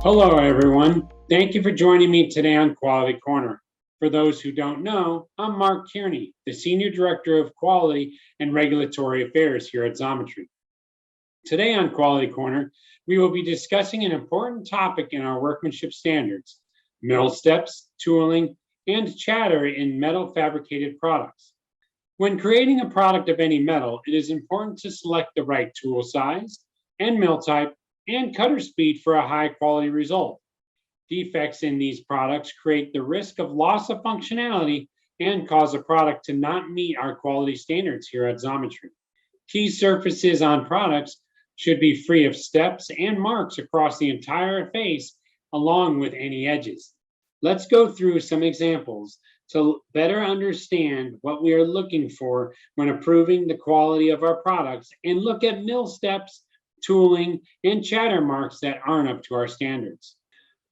Hello, everyone. Thank you for joining me today on Quality Corner. For those who don't know, I'm Mark Kearney, the Senior Director of Quality and Regulatory Affairs here at Xometry. Today on Quality Corner, we will be discussing an important topic in our workmanship standards: mill steps, tooling, and chatter in metal fabricated products. When creating a product of any metal, it is important to select the right tool size and mill type and cutter speed for a high quality result. Defects in these products create the risk of loss of functionality and cause a product to not meet our quality standards here at Xometry. Key surfaces on products should be free of steps and marks across the entire face, along with any edges. Let's go through some examples to better understand what we are looking for when approving the quality of our products, and look at mill steps, tooling, and chatter marks that aren't up to our standards.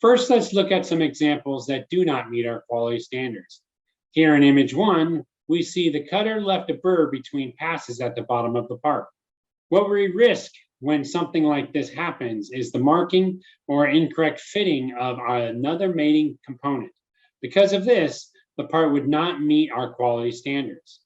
First, let's look at some examples that do not meet our quality standards. Here in image 1, we see the cutter left a burr between passes at the bottom of the part. What we risk when something like this happens is the marking or incorrect fitting of another mating component. Because of this, the part would not meet our quality standards.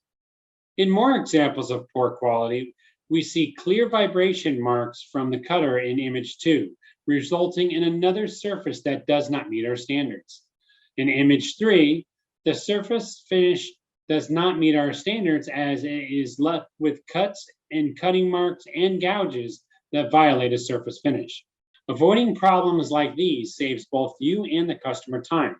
In more examples of poor quality, we see clear vibration marks from the cutter in image 2, resulting in another surface that does not meet our standards. In image 3, the surface finish does not meet our standards, as it is left with cuts and cutting marks and gouges that violate a surface finish. Avoiding problems like these saves both you and the customer time,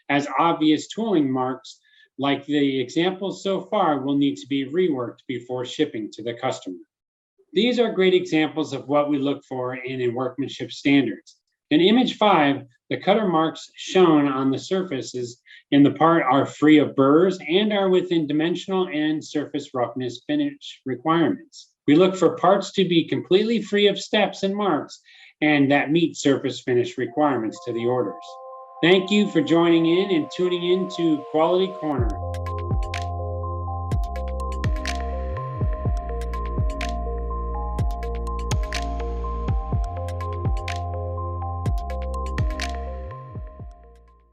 as obvious tooling marks like the examples so far will need to be reworked before shipping to the customer. These are great examples of what we look for in a workmanship standards. In image 5, the cutter marks shown on the surfaces in the part are free of burrs and are within dimensional and surface roughness finish requirements. We look for parts to be completely free of steps and marks, and that meet surface finish requirements to the orders. Thank you for joining in and tuning in to Quality Corner.